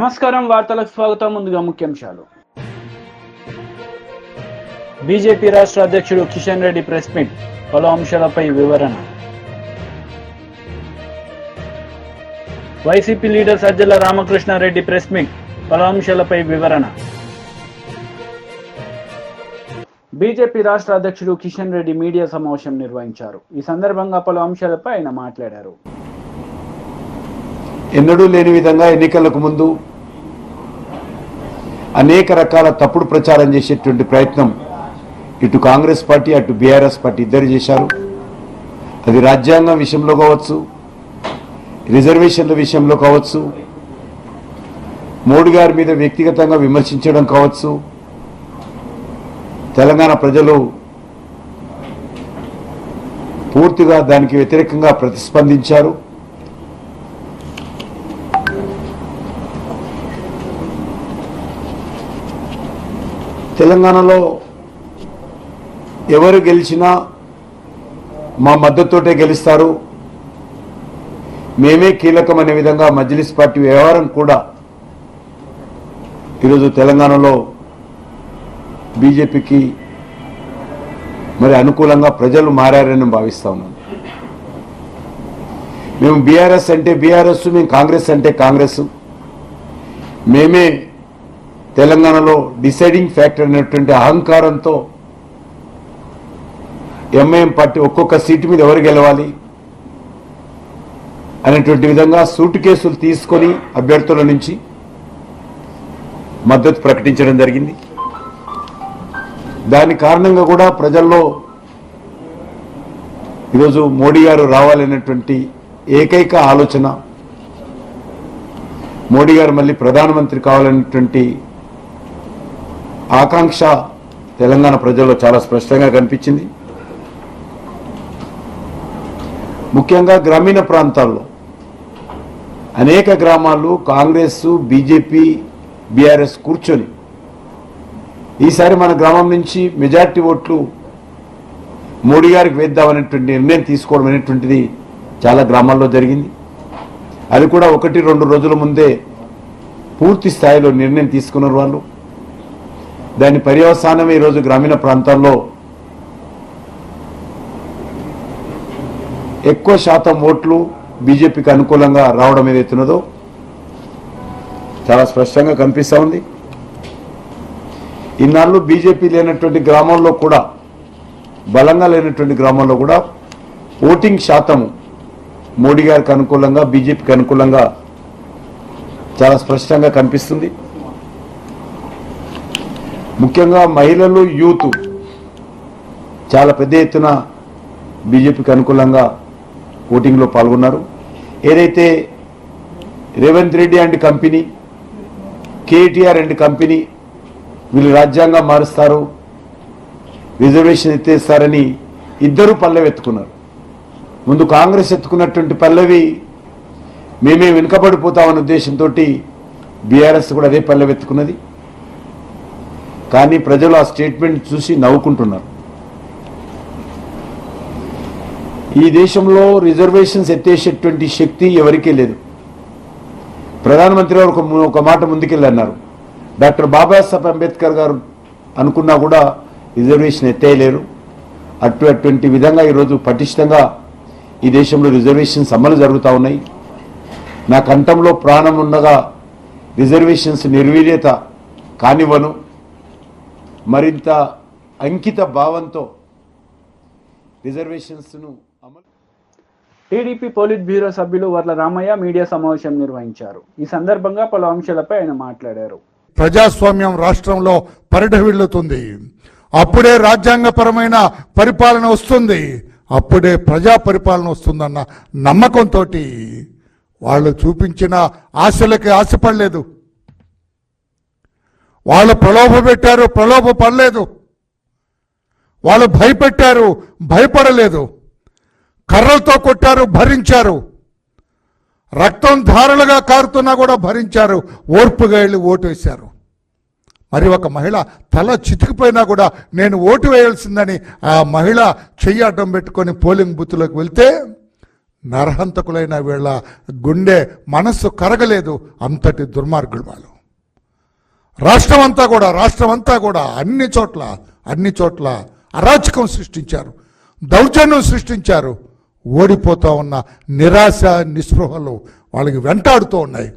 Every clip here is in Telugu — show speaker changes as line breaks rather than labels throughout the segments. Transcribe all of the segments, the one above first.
నమస్కారం, వార్తలకు స్వాగతం. ముందుగా ముఖ్యాంశాలు. బీజేపీ రాష్ట్ర అధ్యక్షుడు కిషన్ రెడ్డి ప్రెస్ మీట్, పలు అంశాలపై వివరణ. YCP leader Sajjala Ramakrishna Reddy press meet, పలు అంశాలపై వివరణ. బీజేపీ రాష్ట్ర అధ్యక్షుడు కిషన్ రెడ్డి మీడియా సమావేశం నిర్వహించారు. ఈ సందర్భంగా పలు అంశాలపై ఆయన మాట్లాడారు.
ఎన్నడూ లేని విధంగా ఎన్నికలకు ముందు అనేక రకాల తప్పుడు ప్రచారం చేసేటువంటి ప్రయత్నం ఇటు కాంగ్రెస్ పార్టీ అటు బీఆర్ఎస్ పార్టీ ఇద్దరు చేశారు. అది రాజ్యాంగం విషయంలో కావచ్చు, రిజర్వేషన్ల విషయంలో కావచ్చు, మోడీ గారి మీద వ్యక్తిగతంగా విమర్శించడం కావచ్చు. తెలంగాణ ప్రజలు పూర్తిగా దానికి వ్యతిరేకంగా ప్రతిస్పందించారు. తెలంగాణలో ఎవరు గెలిచినా మా మద్దతుతోటే గెలుస్తారు, మేమే కీలకం అనే విధంగా మజ్లిస్ పార్టీ వ్యవహారం కూడా ఈరోజు తెలంగాణలో బీజేపీకి మరి అనుకూలంగా ప్రజలు మారారని భావిస్తా ఉన్నాం. మేము బీఆర్ఎస్ అంటే బీఆర్ఎస్, మేము కాంగ్రెస్ అంటే కాంగ్రెస్, మేమే తెలంగాణలో డిసైడింగ్ ఫ్యాక్టర్ అనేటువంటి అహంకారంతో ఎంఐఎం పార్టీ ఒక్కొక్క సీటు మీద ఎవరు గెలవాలి అనేటువంటి విధంగా సూటు కేసులు తీసుకొని అభ్యర్థుల నుంచి మద్దతు ప్రకటించడం జరిగింది. దాని కారణంగా కూడా ప్రజల్లో ఈరోజు మోడీ గారు రావాలనేటువంటి ఏకైక ఆలోచన, మోడీ గారు మళ్ళీ ప్రధానమంత్రి కావాలనేటువంటి ఆకాంక్ష తెలంగాణ ప్రజల్లో చాలా స్పష్టంగా కనిపించింది. ముఖ్యంగా గ్రామీణ ప్రాంతాల్లో అనేక గ్రామాలు కాంగ్రెస్, బీజేపీ, బీఆర్ఎస్ కూర్చొని ఈసారి మన గ్రామం నుంచి మెజార్టీ ఓట్లు మోడీ గారికి వేద్దామనేటువంటి నిర్ణయం తీసుకోవడం అనేటువంటిది చాలా గ్రామాల్లో జరిగింది. అది కూడా 1-2 రోజుల ముందే పూర్తి స్థాయిలో నిర్ణయం తీసుకున్నారు వాళ్ళు. దాని పర్యవసానమే ఈరోజు గ్రామీణ ప్రాంతాల్లో ఎక్కువ శాతం ఓట్లు బీజేపీకి అనుకూలంగా రావడం ఏదైతున్నదో చాలా స్పష్టంగా కనిపిస్తూ ఉంది. ఇన్నాళ్ళు బీజేపీ లేనటువంటి గ్రామాల్లో కూడా, బలంగా లేనటువంటి గ్రామాల్లో కూడా ఓటింగ్ శాతము మోడీ గారికి అనుకూలంగా, బీజేపీకి అనుకూలంగా చాలా స్పష్టంగా కనిపిస్తుంది. ముఖ్యంగా మహిళలు, యూత్ చాలా పెద్ద ఎత్తున బీజేపీకి అనుకూలంగా ఓటింగ్లో పాల్గొన్నారు. ఏదైతే Revanth Reddy and company, KTR and company వీళ్ళు రాజ్యాంగం మారుస్తారు, రిజర్వేషన్ ఎత్తేస్తారని ఇద్దరు పల్లవి ఎత్తుకున్నారు. ముందు కాంగ్రెస్ ఎత్తుకున్నటువంటి పల్లవి మేమే వెనుకబడిపోతామనే ఉద్దేశంతో బీఆర్ఎస్ కూడా అదే పల్లవి ఎత్తుకున్నది. కానీ ప్రజలు ఆ స్టేట్మెంట్ చూసి నవ్వుకుంటున్నారు. ఈ దేశంలో రిజర్వేషన్స్ ఎత్తేసేటువంటి శక్తి ఎవరికీ లేదు. ప్రధానమంత్రి గారు ఒక మాట ముందుకెళ్ళి అన్నారు, డాక్టర్ బాబాసాహెబ్ అంబేద్కర్ గారు అనుకున్నా కూడా రిజర్వేషన్ ఎత్తేయలేరు. అటువంటి విధంగా ఈరోజు పటిష్టంగా ఈ దేశంలో రిజర్వేషన్స్ అమలు జరుగుతూ ఉన్నాయి. నా కంఠంలో ప్రాణం ఉండగా రిజర్వేషన్స్ నిర్వీర్యత కానివ్వను. మరింత అంకిత భావంతో రిజర్వేషన్స్ను అమలు.
టీడీపీ పోలిట్ బ్యూరో సభ్యులు వర్ల రామయ్య మీడియా సమావేశం నిర్వహించారు. ఈ సందర్భంగా పలు అంశాలపై ఆయన మాట్లాడారు.
ప్రజాస్వామ్యం రాష్ట్రంలో పరిఢవిల్లుతుంది. అప్పుడే రాజ్యాంగపరమైన పరిపాలన వస్తుంది, అప్పుడే ప్రజా పరిపాలన వస్తుందన్న నమ్మకంతో వాళ్ళు చూపించిన ఆశలకి ఆశపడలేదు. వాళ్ళు ప్రలోభ పెట్టారు, ప్రలోభ పడలేదు. వాళ్ళు భయపెట్టారు, భయపడలేదు. కర్రలతో కొట్టారు, భరించారు. రక్తం ధారలుగా కారుతున్నా కూడా భరించారు, ఓర్పుగా వెళ్ళి ఓటు వేశారు. మరి ఒక మహిళ తల చితికిపోయినా కూడా నేను ఓటు వేయాల్సిందని ఆ మహిళ చెయ్యి అడ్డం పెట్టుకొని పోలింగ్ బూత్లోకి వెళ్తే నరహంతకులైన వీళ్ళ గుండె మనస్సు కరగలేదు. అంతటి దుర్మార్గులు వాళ్ళు. రాష్ట్రం అంతా కూడా అన్ని చోట్ల అరాచకం సృష్టించారు, దౌర్జన్యం సృష్టించారు. ఓడిపోతూ ఉన్న నిరాశ నిస్పృహలు వాళ్ళకి వెంటాడుతూ ఉన్నాయి.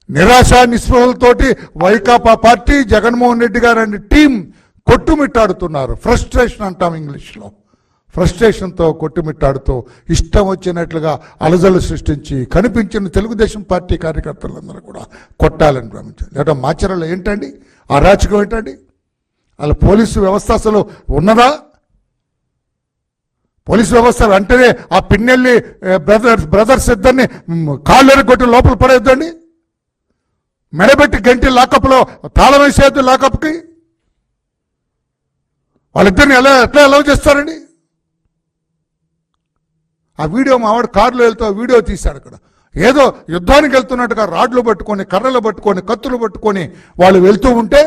నిరాశ నిస్పృహలతోటి వైకాపా పార్టీ, జగన్మోహన్ రెడ్డి గారు అనే టీం కొట్టుమిట్టాడుతున్నారు. ఫ్రస్ట్రేషన్ అంటాం ఇంగ్లీష్లో. ఫ్రస్ట్రేషన్తో కొట్టుమిట్టాడుతూ ఇష్టం వచ్చినట్లుగా అలజలు సృష్టించి కనిపించిన తెలుగుదేశం పార్టీ కార్యకర్తలందరూ కూడా కొట్టాలని భావించారు. లేదా మాచర్లలో ఏంటండి అరాచకం ఏంటండి? అలా పోలీసు వ్యవస్థ అసలు ఉన్నదా? పోలీసు వ్యవస్థ వెంటనే ఆ పిన్నెల్లి బ్రదర్స్ ఇద్దరిని కాళ్ళు కొట్టి లోపల పడేద్దండి, మెడబెట్టి గంటి లాకప్లో తాళం వేసేద్దు లాకప్కి. వాళ్ళిద్దరిని ఎట్లా అలౌ చేస్తారండి? ఆ వీడియో మా వాడు కారులో వెళ్తూ వీడియో తీశాడు. అక్కడ ఏదో యుద్ధానికి వెళ్తున్నట్టుగా రాడ్లు పట్టుకొని, కర్రలు పట్టుకొని, కత్తులు పట్టుకొని వాళ్ళు వెళ్తూ ఉంటే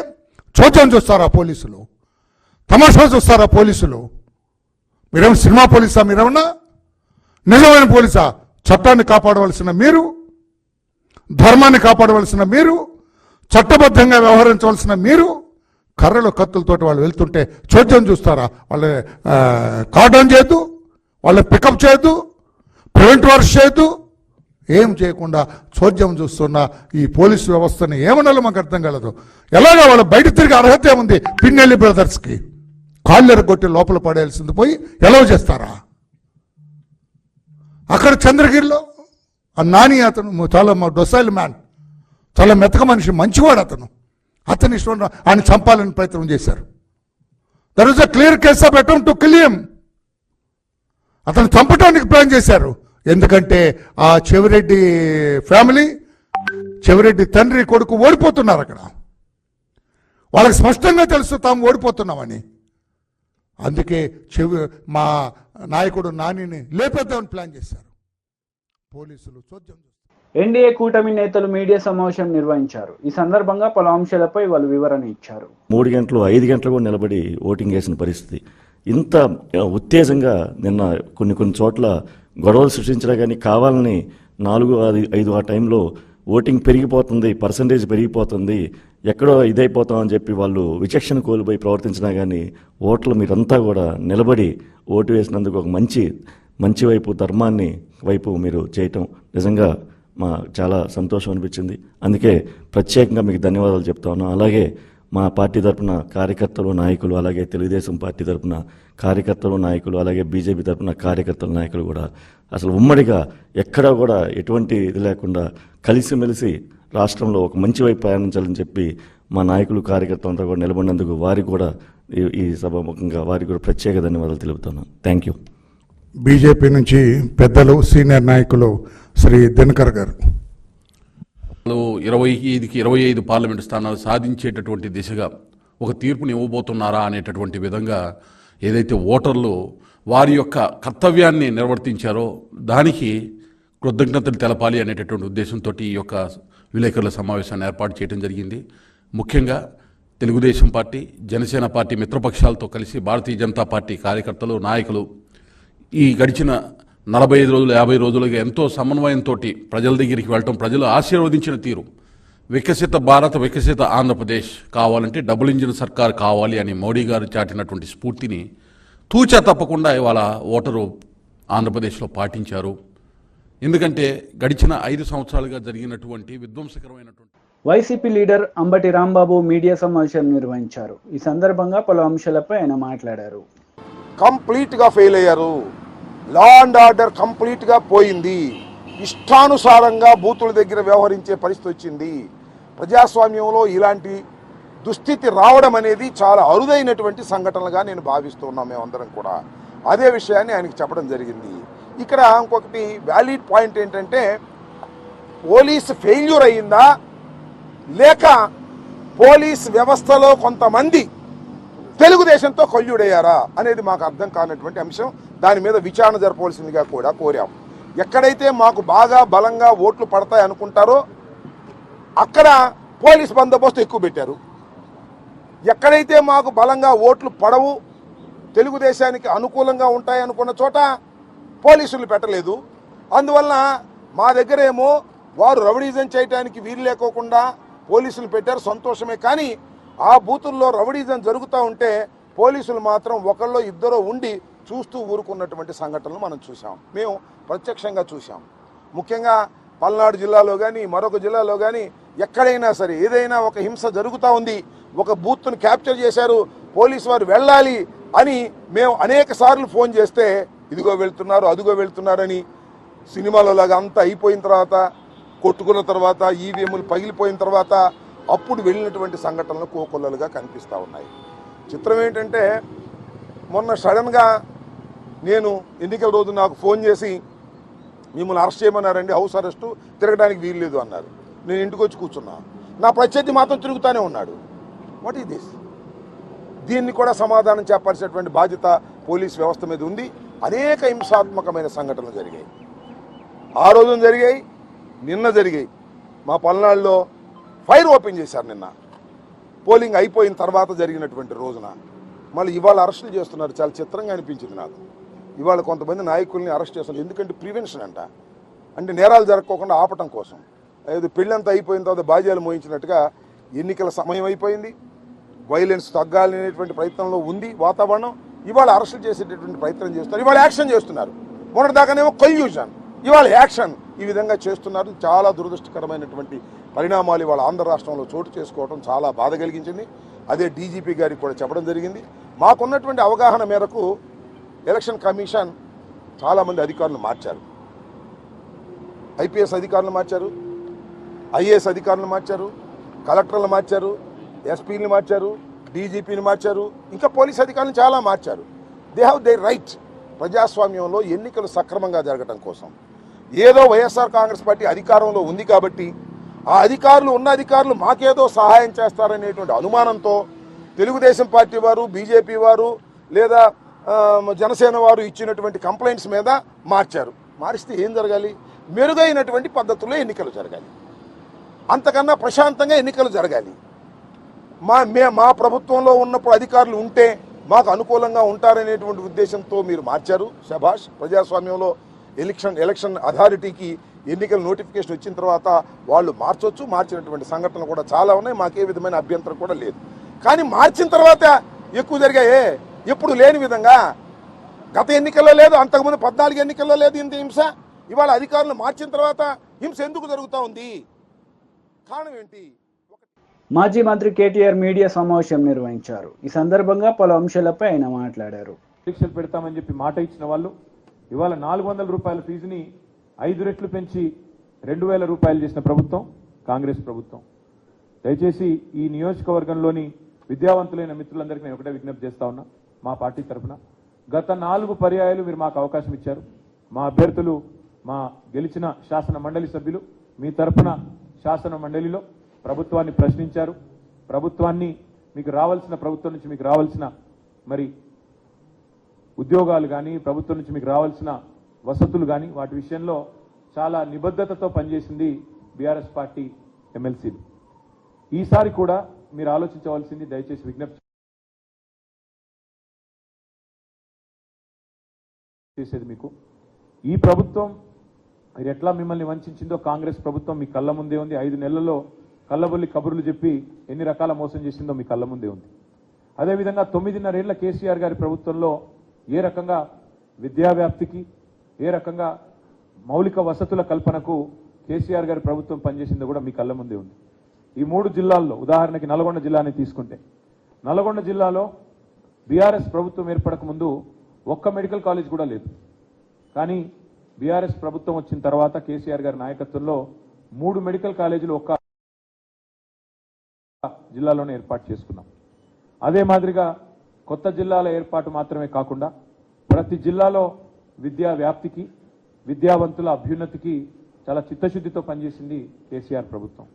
చోద్యం చూస్తారా పోలీసులు? తమాషా చూస్తారా పోలీసులు? మీరేమో సినిమా పోలీసా? మీరేమన్నా నిజమైన పోలీసా? చట్టాన్ని కాపాడవలసిన మీరు, ధర్మాన్ని కాపాడవలసిన మీరు, చట్టబద్ధంగా వ్యవహరించవలసిన మీరు కర్రలు కత్తులతోటి వాళ్ళు వెళ్తుంటే చోద్యం చూస్తారా? వాళ్ళ కార్డౌన్ చేయొద్దు, వాళ్ళని పికప్ చేయొద్దు, ప్రివెంట్ వర్క్ చేయొద్దు, ఏం చేయకుండా చోద్యం చూస్తున్న ఈ పోలీసు వ్యవస్థని ఏమనాలో మాకు అర్థం కాలేదు. ఎలాగా వాళ్ళు బయట తిరిగి అర్హత ఏముంది? పిన్నెల్లి బ్రదర్స్కి కాళ్ళెర కొట్టి లోపల పడేయాల్సింది పోయి ఎలా చేస్తారా? అక్కడ చంద్రగిరిలో ఆ నాని అతను చాలా డొసైల్ మ్యాన్, చాలా మెతక మనిషి, మంచివాడు అతని ఇష్టం ఆయన చంపాలని ప్రయత్నం చేశారు. There is a clear case of attempt to kill him. అతను చంపడానికి ప్లాన్ చేశారు. ఎందుకంటే ఆ చెవిరెడ్డి ఫ్యామిలీ, చెవిరెడ్డి తండ్రి కొడుకు ఓడిపోతున్నారు అక్కడ. వాళ్ళకి స్పష్టంగా తెలుసు తాము ఓడిపోతున్నామని. అందుకే మా నాయకుడు నానిని లేపేద్దామని ప్లాన్ చేశారు. పోలీసులు చోద్యం.
ఎన్డీఏ కూటమి నేతలు మీడియా సమావేశం నిర్వహించారు. ఈ సందర్భంగా పలు అంశాలపై వాళ్ళు వివరణ ఇచ్చారు.
3 గంటలు 5 గంటలు కూడా నిలబడి ఓటింగ్ వేసిన పరిస్థితి. ఇంత ఉత్తేజంగా నిన్న కొన్ని చోట్ల గొడవలు సృష్టించినా కానీ కావాలని 4-5 ఆ టైంలో ఓటింగ్ పెరిగిపోతుంది, పర్సంటేజ్ పెరిగిపోతుంది, ఎక్కడో ఇదైపోతామని చెప్పి వాళ్ళు విచక్షణ కోల్పోయి ప్రవర్తించినా కానీ ఓట్లు మీరంతా కూడా నిలబడి ఓటు వేసినందుకు ఒక మంచి వైపు, ధర్మాన్ని వైపు మీరు చేయటం నిజంగా చాలా సంతోషం అనిపించింది. అందుకే ప్రత్యేకంగా మీకు ధన్యవాదాలు చెప్తా ఉన్నాం. అలాగే మా పార్టీ తరఫున కార్యకర్తలు, నాయకులు, అలాగే తెలుగుదేశం పార్టీ తరఫున కార్యకర్తలు, నాయకులు, అలాగే బీజేపీ తరఫున కార్యకర్తలు, నాయకులు కూడా అసలు ఉమ్మడిగా ఎక్కడా కూడా ఎటువంటి ఇది లేకుండా కలిసిమెలిసి రాష్ట్రంలో ఒక మంచి వైపు ప్రయాణించాలని చెప్పి మా నాయకులు, కార్యకర్తలంతా కూడా నిలబడినందుకు వారికి కూడా ఈ సభాముఖంగా వారికి కూడా ప్రత్యేక ధన్యవాదాలు తెలుపుతున్నాను. Thank you.
బీజేపీ నుంచి పెద్దలు, సీనియర్ నాయకులు శ్రీ దినకర్ గారు.
25కి 25 పార్లమెంటు స్థానాలు సాధించేటటువంటి దిశగా ఒక తీర్పుని ఇవ్వబోతున్నారా అనేటటువంటి విధంగా ఏదైతే ఓటర్లు వారి యొక్క కర్తవ్యాన్ని నిర్వర్తించారో దానికి కృతజ్ఞతలు తెలపాలి అనేటటువంటి ఉద్దేశంతో ఈ యొక్క విలేకరుల సమావేశాన్ని ఏర్పాటు చేయడం జరిగింది. ముఖ్యంగా తెలుగుదేశం పార్టీ, జనసేన పార్టీ మిత్రపక్షాలతో కలిసి భారతీయ జనతా పార్టీ కార్యకర్తలు, నాయకులు ఈ గడిచిన 45 రోజులు 50 రోజులుగా ఎంతో సమన్వయంతో ప్రజల దగ్గరికి వెళ్ళటం, ప్రజలు ఆశీర్వదించిన తీరు, వికసిత భారత్, వికసిత ఆంధ్రప్రదేశ్ కావాలంటే డబుల్ ఇంజిన్ సర్కార్ కావాలి అని మోడీ గారు చాటినటువంటి స్ఫూర్తిని తూచా తప్పకుండా ఇవాళ ఓటరు ఆంధ్రప్రదేశ్లో పాటించారు. ఎందుకంటే గడిచిన 5 సంవత్సరాలుగా జరిగినటువంటి విధ్వంసకరమైనటువంటి
YCP leader Ambati Rambabu media సమావేశం నిర్వహించారు. ఈ సందర్భంగా పలు అంశాలపై ఆయన మాట్లాడారు.
కంప్లీట్గా ఫెయిల్ అయ్యారు. లా అండ్ ఆర్డర్ కంప్లీట్గా పోయింది. ఇష్టానుసారంగా బూతుల దగ్గర వ్యవహరించే పరిస్థితి వచ్చింది. ప్రజాస్వామ్యంలో ఇలాంటి దుస్థితి రావడం అనేది చాలా అరుదైనటువంటి సంఘటనలుగా నేను భావిస్తున్నాం మేమందరం కూడా. అదే విషయాన్ని ఆయనకి చెప్పడం జరిగింది. ఇక్కడ ఇంకొకటి వ్యాలిడ్ పాయింట్ ఏంటంటే, పోలీసు ఫెయిల్యూర్ అయ్యిందా లేక పోలీస్ వ్యవస్థలో కొంతమంది తెలుగుదేశంతో కొల్లుడయ్యారా అనేది మాకు అర్థం కానటువంటి అంశం. దాని మీద విచారణ జరపవలసిందిగా కూడా కోరాం. ఎక్కడైతే మాకు బాగా బలంగా ఓట్లు పడతాయి అనుకుంటారో అక్కడ పోలీస్ బందోబస్తు ఎక్కువ పెట్టారు. ఎక్కడైతే మాకు బలంగా ఓట్లు పడవు, తెలుగుదేశానికి అనుకూలంగా ఉంటాయి అనుకున్న చోట పోలీసులు పెట్టలేదు. అందువలన మా దగ్గరేమో వారు రౌడీజం చేయడానికి వీలు లేకోకుండా పోలీసులు పెట్టారు, సంతోషమే. కానీ ఆ బూతుల్లో రౌడీజం జరుగుతూ ఉంటే పోలీసులు మాత్రం ఒకళ్ళో ఇద్దరో ఉండి చూస్తూ ఊరుకున్నటువంటి సంఘటనలు మనం చూసాం, మేము ప్రత్యక్షంగా చూసాం. ముఖ్యంగా పల్నాడు జిల్లాలో కానీ మరొక జిల్లాలో కానీ ఎక్కడైనా సరే ఏదైనా ఒక హింస జరుగుతూ ఉంది, ఒక బూత్ను క్యాప్చర్ చేశారు, పోలీసు వారు వెళ్ళాలి అని మేము అనేక సార్లు ఫోన్ చేస్తే ఇదిగో వెళ్తున్నారు అదిగో వెళ్తున్నారని సినిమాలో లాగా అంతా అయిపోయిన తర్వాత కొట్టుకున్న తర్వాత ఈవీఎంలు పగిలిపోయిన తర్వాత అప్పుడు వెళ్ళినటువంటి సంఘటనలు కోకొల్లలుగా కనిపిస్తూ ఉన్నాయి. చిత్రం ఏంటంటే మొన్న సడన్గా నేను ఎన్నికల రోజు నాకు ఫోన్ చేసి మిమ్మల్ని అరెస్ట్ చేయమన్నారండి, హౌస్ అరెస్టు, తిరగడానికి వీలు లేదు అన్నారు. నేను ఇంటికి వచ్చి కూర్చున్నా, నా ప్రత్యర్థి మాత్రం తిరుగుతూనే ఉన్నాడు. What is this? దీన్ని కూడా సమాధానం చెప్పాల్సినటువంటి బాధ్యత పోలీస్ వ్యవస్థ మీద ఉంది. అనేక హింసాత్మకమైన సంఘటనలు జరిగాయి, ఆ రోజున జరిగాయి, నిన్న జరిగాయి. మా పల్నాడులో ఫైర్ ఓపెన్ చేశారు నిన్న, పోలింగ్ అయిపోయిన తర్వాత జరిగినటువంటి రోజున. మళ్ళీ ఇవాళ అరెస్టులు చేస్తున్నారు. చాలా చిత్రంగా అనిపించింది నాకు. ఇవాళ కొంతమంది నాయకుల్ని అరెస్ట్ చేస్తున్నారు. ఎందుకంటే ప్రివెన్షన్ అంట, అంటే నేరాలు జరగకోకుండా ఆపటం కోసం. ఏదో పెళ్ళంతా అయిపోయిన తర్వాత బాధ్యాలు మోయించినట్టుగా ఎన్నికల సమయం అయిపోయింది, వైలెన్స్ తగ్గాలనేటువంటి ప్రయత్నంలో ఉంది వాతావరణం. ఇవాళ అరెస్టులు చేసేటటువంటి ప్రయత్నం చేస్తున్నారు, ఇవాళ యాక్షన్ చేస్తున్నారు. మొన్నటిదాకానేమో కన్ఫ్యూజన్, ఇవాళ యాక్షన్. ఈ విధంగా చేస్తున్నారు. చాలా దురదృష్టకరమైనటువంటి పరిణామాలు ఇవాళ ఆంధ్ర రాష్ట్రంలో చోటు చేసుకోవడం చాలా బాధ కలిగించింది. అదే డీజీపీ గారికి కూడా చెప్పడం జరిగింది. మాకున్నటువంటి అవగాహన మేరకు ఎలక్షన్ కమిషన్ చాలామంది అధికారులు మార్చారు. ఐపీఎస్ అధికారులు మార్చారు, ఐఏఎస్ అధికారులు మార్చారు, కలెక్టర్లు మార్చారు, ఎస్పీని మార్చారు, డీజీపీని మార్చారు, ఇంకా పోలీస్ అధికారులను చాలా మార్చారు. They have they right. ప్రజాస్వామ్యంలో ఎన్నికలు సక్రమంగా జరగడం కోసం ఏదో వైఎస్ఆర్ కాంగ్రెస్ పార్టీ అధికారంలో ఉంది కాబట్టి ఆ అధికారులు ఉన్న అధికారులు మాకేదో సహాయం చేస్తారనేటువంటి అనుమానంతో తెలుగుదేశం పార్టీ వారు, బీజేపీ వారు లేదా జనసేన వారు ఇచ్చినటువంటి కంప్లైంట్స్ మీద మార్చారు. మారిస్తే ఏం జరగాలి? మెరుగైనటువంటి పద్ధతుల్లో ఎన్నికలు జరగాలి, అంతకన్నా ప్రశాంతంగా ఎన్నికలు జరగాలి. మా ప్రభుత్వంలో ఉన్నప్పుడు అధికారులు ఉంటే మాకు అనుకూలంగా ఉంటారనేటువంటి ఉద్దేశంతో మీరు మార్చారు. శభాష్. ప్రజాస్వామ్యంలో ఎలక్షన్ అథారిటీకి ఎన్నికల నోటిఫికేషన్ వచ్చిన తర్వాత వాళ్ళు మార్చొచ్చు, మార్చినటువంటి సంఘటనలు కూడా చాలా ఉన్నాయి, మాకే విధమైన అభ్యంతరం కూడా లేదు. కానీ మార్చిన తర్వాత ఎక్కువ జరిగాయే, ఎప్పుడు లేని విధంగా. గత ఎన్నికల్లో లేదు, అంతకుముందు 14 ఎన్నికల్లో లేదు ఇంత హింస. ఇవాళ అధికారులు మార్చిన తర్వాత హింస ఎందుకు జరుగుతూ ఉంది? కారణం ఏంటి?
మాజీ మంత్రి కేటీఆర్ మీడియా సమావేశం నిర్వహించారు. ఈ సందర్భంగా పలు అంశాలపై ఆయన మాట్లాడారు.
పరీక్షలు పెడతామని చెప్పి మాట ఇచ్చిన వాళ్ళు ఇవాళ 400 రూపాయల ఫీజుని 5 రెట్లు పెంచి 2000 రూపాయలు చేసిన ప్రభుత్వం కాంగ్రెస్ ప్రభుత్వం. దయచేసి ఈ నియోజకవర్గంలోని విద్యావంతులైన మిత్రులందరికీ నేను ఒకటే విజ్ఞప్తి చేస్తా ఉన్నా. మా పార్టీ తరఫున గత 4 పర్యాయాలు మీరు మాకు అవకాశం ఇచ్చారు. మా అభ్యర్థులు, మా గెలిచిన శాసన మండలి సభ్యులు మీ తరఫున శాసన మండలిలో ప్రభుత్వాన్ని ప్రశ్నించారు. ప్రభుత్వం నుంచి మీకు రావాల్సిన మరి ఉద్యోగాలు కానీ, ప్రభుత్వం నుంచి మీకు రావాల్సిన వసతులు కానీ, వాటి విషయంలో చాలా నిబద్ధతతో పనిచేసింది బీఆర్ఎస్ పార్టీ ఎమ్మెల్సీలు. ఈసారి కూడా మీరు ఆలోచించవలసింది, దయచేసి విజ్ఞప్తి చేసేది మీకు, ఈ ప్రభుత్వం మీరు ఎట్లా మిమ్మల్ని వంచిందో కాంగ్రెస్ ప్రభుత్వం మీ కళ్ళ ముందే ఉంది. 5 నెలల్లో కళ్ళబొల్లి కబుర్లు చెప్పి ఎన్ని రకాల మోసం చేసిందో మీ కళ్ళ ముందే ఉంది. అదేవిధంగా 9.5 ఏళ్ల కేసీఆర్ గారి ప్రభుత్వంలో ఏ రకంగా విద్యా వ్యాప్తికి, ఏ రకంగా మౌలిక వసతుల కల్పనకు కేసీఆర్ గారి ప్రభుత్వం పనిచేసిందో కూడా మీ కళ్ళ ముందే ఉంది. ఈ 3 జిల్లాల్లో, ఉదాహరణకి నల్గొండ జిల్లాని తీసుకుంటే, నల్గొండ జిల్లాలో బీఆర్ఎస్ ప్రభుత్వం ఏర్పడక ముందు ఒక్క మెడికల్ కాలేజ్ కూడా లేదు. కానీ బీఆర్ఎస్ ప్రభుత్వం వచ్చిన తర్వాత కేసీఆర్ గారి నాయకత్వంలో 3 మెడికల్ కాలేజీలు ఒక్క జిల్లాలోనే ఏర్పాటు చేసుకున్నాం. అదే మాదిరిగా కొత్త జిల్లాల ఏర్పాటు మాత్రమే కాకుండా ప్రతి జిల్లాలో విద్యా వ్యాప్తికి, విద్యావంతుల అభ్యున్నతికి చాలా చిత్తశుద్ధితో పనిచేసింది కేసీఆర్ ప్రభుత్వం.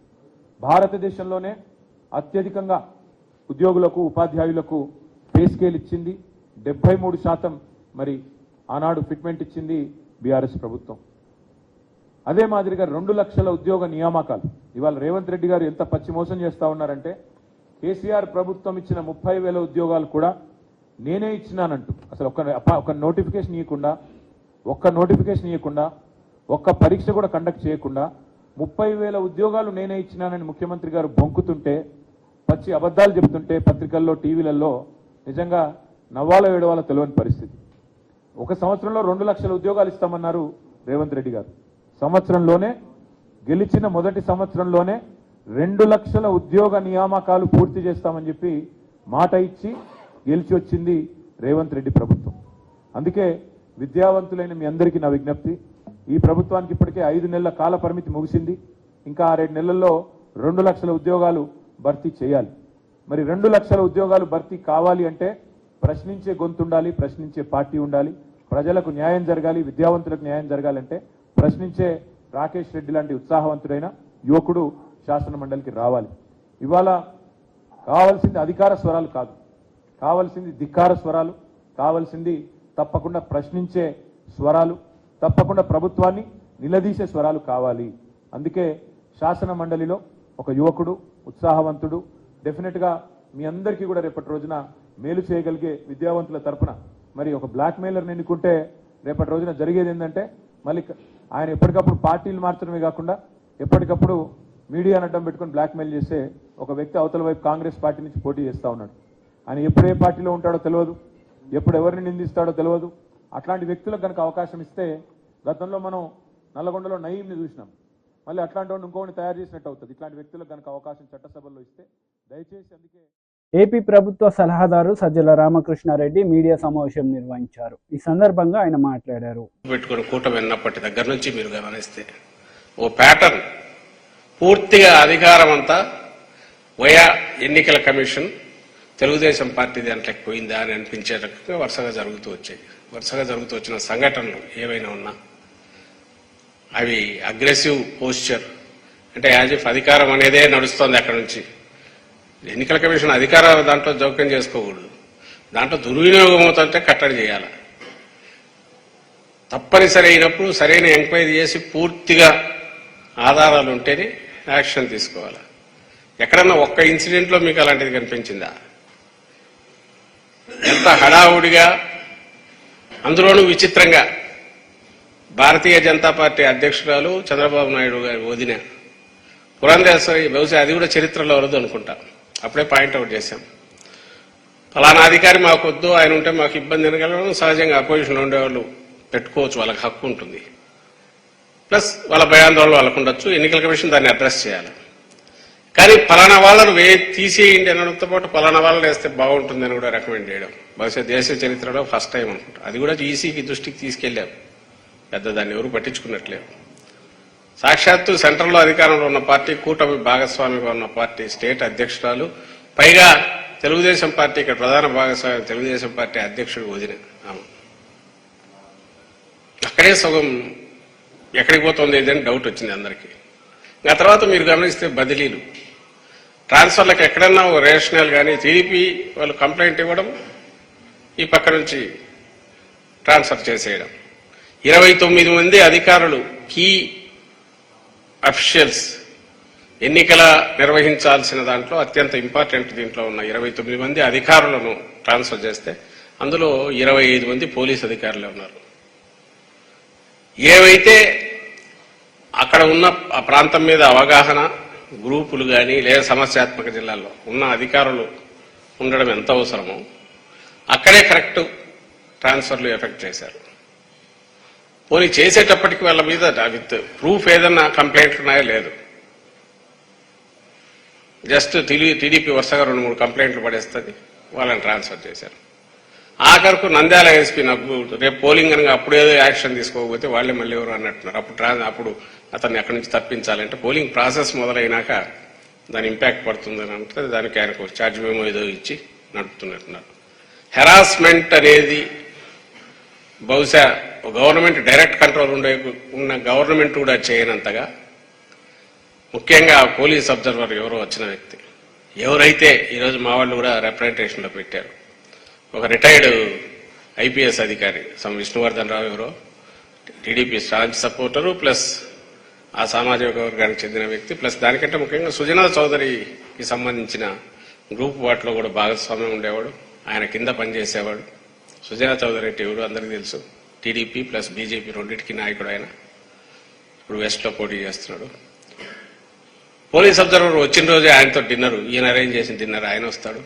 భారతదేశంలోనే అత్యధికంగా ఉద్యోగులకు, ఉపాధ్యాయులకు పే స్కేల్ ఇచ్చింది. 73% మరి ఆనాడు ఫిట్మెంట్ ఇచ్చింది బీఆర్ఎస్ ప్రభుత్వం. అదే మాదిరిగా 2 లక్షల ఉద్యోగ నియామకాలు. ఇవాళ రేవంత్ రెడ్డి గారు ఎంత పచ్చి మోసం చేస్తా ఉన్నారంటే, కేసీఆర్ ప్రభుత్వం ఇచ్చిన 30,000 ఉద్యోగాలు కూడా నేనే ఇచ్చినానంటూ, అసలు ఒక నోటిఫికేషన్ ఇవ్వకుండా ఒక్క నోటిఫికేషన్ ఇవ్వకుండా ఒక్క పరీక్ష కూడా కండక్ట్ చేయకుండా 30,000 ఉద్యోగాలు నేనే ఇచ్చినానని ముఖ్యమంత్రి గారు బొంకుతుంటే, పచ్చి అబద్ధాలు చెబుతుంటే పత్రికల్లో టీవీలలో నిజంగా నవ్వాలో ఏడవాలో తెలియని పరిస్థితి. ఒక సంవత్సరంలో 2 లక్షల ఉద్యోగాలు ఇస్తామన్నారు రేవంత్ రెడ్డి గారు. సంవత్సరంలోనే గెలిచిన మొదటి సంవత్సరంలోనే 2 లక్షల ఉద్యోగ నియామకాలు పూర్తి చేస్తామని చెప్పి మాట ఇచ్చి గెలిచి వచ్చింది రేవంత్ రెడ్డి ప్రభుత్వం. అందుకే విద్యావంతులైన మీ అందరికీ నా విజ్ఞప్తి, ఈ ప్రభుత్వానికి ఇప్పటికే 5 నెలల కాల పరిమితి ముగిసింది. ఇంకా 6 నెలల్లో 2 లక్షల ఉద్యోగాలు భర్తీ చేయాలి. మరి 2 లక్షల ఉద్యోగాలు భర్తీ కావాలి అంటే ప్రశ్నించే గొంతు ఉండాలి, ప్రశ్నించే పార్టీ ఉండాలి. ప్రజలకు న్యాయం జరగాలి, విద్యావంతులకు న్యాయం జరగాలంటే ప్రశ్నించే రాకేష్ రెడ్డి లాంటి ఉత్సాహవంతుడైన యువకుడు శాసన మండలికి రావాలి. ఇవాళ కావాల్సింది అధికార స్వరాలు కాదు, కావాల్సింది ధిక్కార స్వరాలు, కావాల్సింది తప్పకుండా ప్రశ్నించే స్వరాలు, తప్పకుండా ప్రభుత్వాన్ని నిలదీసే స్వరాలు కావాలి. అందుకే శాసన మండలిలో ఒక యువకుడు, ఉత్సాహవంతుడు, డెఫినెట్గా మీ అందరికీ కూడా రేపటి రోజున మేలు చేయగలిగే విద్యావంతుల తరపున మరి ఒక బ్లాక్ మెయిలర్ని ఎన్నుకుంటే రేపటి రోజున జరిగేది ఏంటంటే మళ్ళీ ఆయన ఎప్పటికప్పుడు పార్టీలు మార్చడమే కాకుండా ఎప్పటికప్పుడు మీడియాను అడ్డం పెట్టుకుని బ్లాక్మెయిల్ చేసే ఒక వ్యక్తి అవతల వైపు కాంగ్రెస్ పార్టీ నుంచి పోటీ చేస్తూ ఉన్నాడు. ఆయన ఎప్పుడు ఏ పార్టీలో ఉంటాడో తెలియదు, ఎప్పుడు ఎవరిని నిందిస్తాడో తెలియదు. అట్లాంటి వ్యక్తులకు కనుక అవకాశం ఇస్తే, గతంలో మనం నల్లగొండలో నయీంని చూసినాం, మళ్ళీ అట్లాంటి వాడిని ఇంకోని తయారు చేసినట్టు అవుతుంది. ఇట్లాంటి వ్యక్తులకు కనుక అవకాశం చట్టసభల్లో ఇస్తే దయచేసి. అందుకే
ఏపీ ప్రభుత్వ సలహాదారు సజ్జల రామకృష్ణారెడ్డి మీడియా సమావేశం నిర్వహించారు. ఈ సందర్భంగా ఆయన మాట్లాడారు.
పెట్టుకుని కూటమి విన్నప్పటి దగ్గర నుంచి మీరు గమనిస్తే ఓ ప్యాటర్న్, పూర్తిగా అధికారం అంతా వయా ఎన్నికల కమిషన్ తెలుగుదేశం పార్టీ దాంట్లోకి పోయిందా అని అనిపించే రకంగా వరుసగా జరుగుతూ వచ్చాయి. వరుసగా జరుగుతూ వచ్చిన సంఘటనలు ఏవైనా ఉన్నా అవి అగ్రెసివ్ పోస్చర్, అంటే యాజ్ ఇఫ్ అధికారం అనేదే నడుస్తోంది అక్కడ నుంచి. ఎన్నికల కమిషన్ అధికార దాంట్లో జోక్యం చేసుకోకూడదు, దాంట్లో దుర్వినియోగం అవుతుంటే కట్టడి చేయాలి. తప్పనిసరి అయినప్పుడు సరైన ఎంక్వైరీ చేసి పూర్తిగా ఆధారాలు ఉంటేనే యాక్షన్ తీసుకోవాలి. ఎక్కడన్నా ఒక్క ఇన్సిడెంట్లో మీకు అలాంటిది కనిపించిందా? ఎంత హడావుడిగా, అందులోనూ విచిత్రంగా భారతీయ జనతా పార్టీ అధ్యక్షురాలు చంద్రబాబు నాయుడు గారి వదిన పురంధేశ్వరి, బహుశా అది కూడా చరిత్రలో వరదు అనుకుంటా, అప్పుడే పాయింట్అవుట్ చేశాం. ఫలానా అధికారి మాకు వద్దు, ఆయన ఉంటే మాకు ఇబ్బంది అనగలడం సహజంగా అపోజిషన్లో ఉండేవాళ్ళు పెట్టుకోవచ్చు, వాళ్ళకి హక్కు ఉంటుంది. ప్లస్ వాళ్ళ భయాందోళన వాళ్ళకు ఉండొచ్చు, ఎన్నికల కమిషన్ దాన్ని అడ్రస్ చేయాలి. కానీ ఫలానా వాళ్ళను తీసేయండి అనడంతో పాటు ఫలానా వాళ్ళని వేస్తే బాగుంటుందని కూడా రికమెండ్ చేయడం బహుశా దేశ చరిత్రలో ఫస్ట్ టైం అనుకుంటా. అది కూడా ఈసీకి దృష్టికి తీసుకెళ్లాం, పెద్ద దాన్ని ఎవరు పట్టించుకున్నట్లేరు. సాక్షాత్తు సెంట్రల్లో అధికారంలో ఉన్న పార్టీ, కూటమి భాగస్వామిగా ఉన్న పార్టీ స్టేట్ అధ్యక్షురాలు, పైగా తెలుగుదేశం పార్టీ ఇక్కడ ప్రధాన భాగస్వామి తెలుగుదేశం పార్టీ అధ్యక్షుడు వదిన ఆమె. అక్కడే సగం ఎక్కడికి పోతుంది ఏదని డౌట్ వచ్చింది అందరికీ. ఆ తర్వాత మీరు గమనిస్తే బదిలీలు, ట్రాన్స్ఫర్లకు ఎక్కడన్నా రేషనల్ కానీ టీడీపీ వాళ్ళు కంప్లైంట్ ఇవ్వడం, ఈ పక్క నుంచి ట్రాన్స్ఫర్ చేసేయడం. 29 మంది అధికారులు, కీ అఫీషియల్స్, ఎన్నికల నిర్వహించాల్సిన దాంట్లో అత్యంత ఇంపార్టెంట్ దీంట్లో ఉన్న 29 మంది అధికారులను ట్రాన్స్ఫర్ చేస్తే అందులో 25 మంది పోలీస్ అధికారులే ఉన్నారు. ఏవైతే అక్కడ ఉన్న ఆ ప్రాంతం మీద అవగాహన గ్రూపులు కానీ లేదా సమస్యాత్మక జిల్లాల్లో ఉన్న అధికారులు ఉండడం ఎంత అవసరమో అక్కడే కరెక్ట్ ట్రాన్స్ఫర్లు ఎఫెక్ట్ చేశారు. పోనీ చేసేటప్పటికి వాళ్ళ మీద విత్ ప్రూఫ్ ఏదన్నా కంప్లైంట్లు ఉన్నాయో లేదు, జస్ట్ టీడీపీ వరుసగా 2-3 కంప్లైంట్లు పడేస్తుంది, వాళ్ళని ట్రాన్స్ఫర్ చేశారు. ఆఖరకు నంద్యాల ఎస్పీ నాకు రేపు పోలింగ్ అనగా అప్పుడేదో యాక్షన్ తీసుకోకపోతే వాళ్ళే మళ్ళీ ఎవరు అన్నట్టున్నారు. అప్పుడు అతన్ని అక్కడి నుంచి తప్పించాలంటే పోలింగ్ ప్రాసెస్ మొదలైనాక దాని ఇంపాక్ట్ పడుతుందని అంటే దానికి ఆయనకు ఛార్జ్ మేమో ఏదో ఇచ్చి నడుపుతున్నట్టున్నారు. హెరాస్మెంట్ అనేది బహుశా గవర్నమెంట్ డైరెక్ట్ కంట్రోల్ ఉన్న గవర్నమెంట్ కూడా చేయనంతగా, ముఖ్యంగా పోలీస్ అబ్జర్వర్ ఎవరో వచ్చిన వ్యక్తి, ఎవరైతే ఈరోజు మా వాళ్ళు కూడా రిప్రజెంటేషన్లో పెట్టారు, ఒక రిటైర్డ్ ఐపీఎస్ అధికారి విష్ణువర్ధన్ రావు ఎవరో టీడీపీ స్టాంచ్ సపోర్టరు, ప్లస్ ఆ సామాజిక వర్గానికి చెందిన వ్యక్తి, ప్లస్ దానికంటే ముఖ్యంగా సుజనా చౌదరికి సంబంధించిన గ్రూప్ వాటిలో కూడా భాగస్వామ్యం ఉండేవాడు, ఆయన కింద పనిచేసేవాడు. సుజనా చౌదరి అంటే ఎవరు అందరికీ తెలుసు, టీడీపీ ప్లస్ బీజేపీ రెండింటికి నాయకుడు ఆయన. ఇప్పుడు వెస్ట్లో పోటీ చేస్తున్నాడు. పోలీస్ అబ్జర్వర్ వచ్చిన రోజే ఆయనతో డిన్నర్, ఈయన అరేంజ్ చేసిన డిన్నర్ ఆయన వస్తాడు.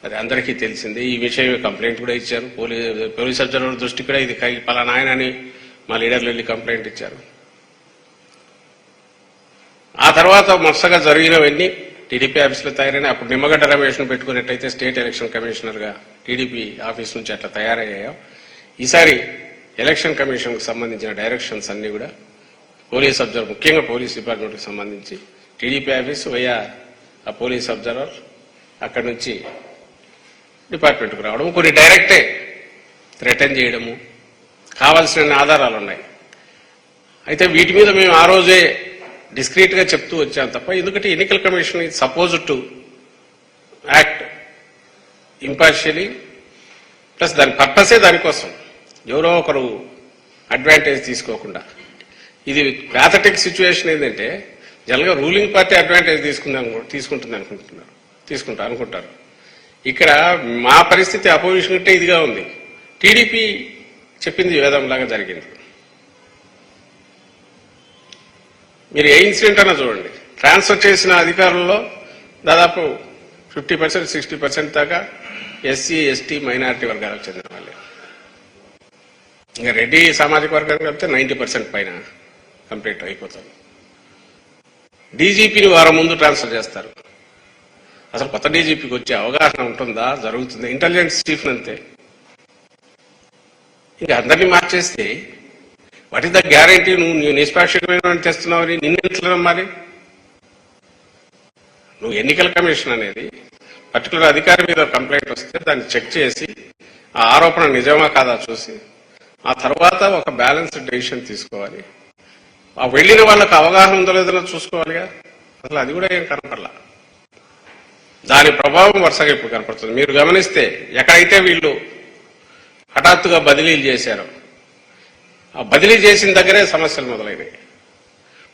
అది అందరికీ తెలిసింది. ఈ విషయం కంప్లైంట్ కూడా ఇచ్చారు. పోలీస్ అబ్జర్వర్ దృష్టి కూడా ఇది పలానా ఆయన అని మా లీడర్లు వెళ్ళి కంప్లైంట్ ఇచ్చారు. ఆ తర్వాత వరుసగా జరిగినవన్నీ టీడీపీ ఆఫీసులో తయారైన అప్పుడు నిమ్మగడ్డ రమేష్ను పెట్టుకున్నట్టయితే స్టేట్ ఎలక్షన్ కమిషనర్గా టీడీపీ ఆఫీస్ నుంచి అట్లా తయారయ్యాయో, ఈసారి ఎలక్షన్ కమిషన్కు సంబంధించిన డైరెక్షన్స్ అన్ని కూడా పోలీస్ అబ్జర్వర్, ముఖ్యంగా పోలీస్ డిపార్ట్మెంట్కి సంబంధించి టీడీపీ ఆఫీసు వయ్యా ఆ పోలీస్ అబ్జర్వర్ అక్కడి నుంచి డిపార్ట్మెంట్కు రావడం, కొన్ని డైరెక్టే రిటర్న్ చేయడము, కావాల్సిన ఆధారాలు ఉన్నాయి. అయితే వీటి మీద మేము ఆ రోజే డిస్క్రీట్గా చెప్తూ వచ్చాం తప్ప, ఎందుకంటే ఎన్నికల commission is suppose to act impartially, plus దాని పర్పసే దానికోసం, ఎవరో ఒకరు అడ్వాంటేజ్ తీసుకోకుండా. ఇది ప్యాథటిక్ సిచ్యువేషన్ ఏంటంటే జనరల్గా రూలింగ్ పార్టీ అడ్వాంటేజ్ తీసుకుంటుంది అనుకుంటారు. ఇక్కడ మా పరిస్థితి అపోజిషన్ అంటే ఇదిగా ఉంది. టీడీపీ చెప్పింది వేదంలాగా జరిగింది. మీరు ఏ ఇన్సిడెంట్ అన్నా చూడండి, ట్రాన్స్ఫర్ చేసిన అధికారుల్లో దాదాపు 50%, 60% దాకా ఎస్సీ, ఎస్టీ, మైనారిటీ వర్గాలకు చెందిన వాళ్ళే. ఇంకా రెడ్డి సామాజిక వర్గానికి వెళ్తే 90% పైన కంప్లీట్ అయిపోతుంది. డీజీపీని వారం ముందు ట్రాన్స్ఫర్ చేస్తారు. అసలు కొత్త డీజీపీకి వచ్చే అవగాహన ఉంటుందా? జరుగుతుంది. ఇంటెలిజెన్స్ చీఫ్ అంతే. ఇంకా అందరినీ మార్చేస్తే వాట్ ఇస్ ద గ్యారంటీ? నువ్వు నిష్పాక్షికమైన తెస్తున్నావు, నిన్నెట్లా నమ్మాలి? నువ్వు ఎన్నికల కమిషన్ అనేది పర్టికులర్ అధికారి మీద కంప్లైంట్ వస్తే దాన్ని చెక్ చేసి ఆ ఆరోపణ నిజమా కాదా చూసి ఆ తర్వాత ఒక బ్యాలెన్స్డ్ డెసిషన్ తీసుకోవాలి. ఆ వెళ్ళిన వాళ్ళకి అవగాహన ఉందో లేదో చూసుకోవాలిగా. అసలు అది కూడా ఏం కనపడలా. దాని ప్రభావం వరుసగా ఇప్పుడు కనపడుతుంది. మీరు గమనిస్తే ఎక్కడైతే వీళ్ళు హఠాత్తుగా బదిలీలు చేశారో, ఆ బదిలీ చేసిన దగ్గరే సమస్యలు మొదలైనవి.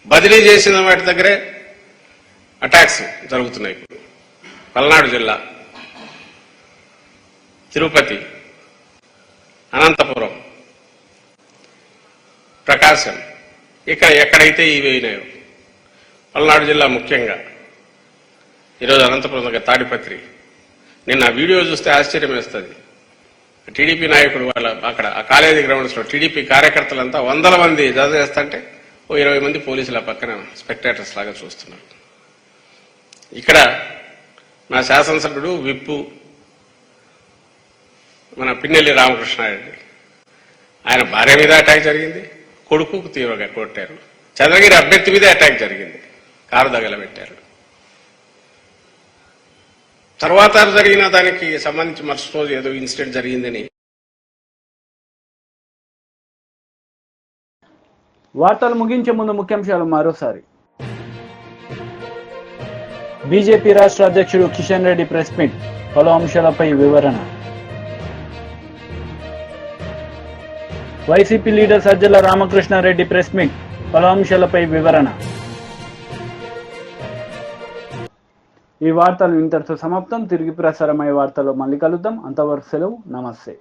బదిలీ చేసిన వాటి దగ్గరే అటాక్స్ జరుగుతున్నాయి. ఇప్పుడు పల్నాడు జిల్లా, తిరుపతి, అనంతపురం, ప్రకాశం, ఇక్కడ ఎక్కడైతే ఇవి అయినాయో, పల్నాడు జిల్లా ముఖ్యంగా, ఈరోజు అనంతపురం దగ్గర తాడిపత్రి. నిన్న ఆ వీడియో చూస్తే ఆశ్చర్యం వేస్తుంది. టీడీపీ నాయకుడు వాళ్ళ అక్కడ ఆ కాలేజీ గ్రౌండ్స్ లో టీడీపీ కార్యకర్తలంతా 100 మంది జత చేస్తుంటే ఓ 20 మంది పోలీసుల పక్కన స్పెక్టేటర్స్ లాగా చూస్తున్నారు. ఇక్కడ మా శాసనసభ్యుడు విప్పు మన పిన్నెల్లి రామకృష్ణారెడ్డి, ఆయన భార్య మీద అటాక్ జరిగింది, కొడుకుకు తీవ్రంగా కొట్టారు. చంద్రగిరి అభ్యర్థి మీద అటాక్ జరిగింది, కారు తగలబెట్టారు. తర్వాత జరిగిన దానికి సంబంధించి మరుసటి రోజు ఏదో ఇన్సిడెంట్ జరిగిందని.
వార్తలు ముగించే ముందు ముఖ్యాంశాలు మరోసారి. బీజేపీ రాష్ట్ర అధ్యక్షుడు కిషన్ రెడ్డి ప్రెస్ మీట్, పలు అంశాలపై వివరణ. YCP leader Sajjala Ramakrishna Reddy press meet, పలు అంశాలపై వివరణ. ఈ వార్తలు ఇంతటితో సమాప్తం. తిరిగి ప్రసారమయ్యే వార్తల్లో మళ్ళీ కలుద్దాం. అంతవరకు సెలవు. నమస్తే.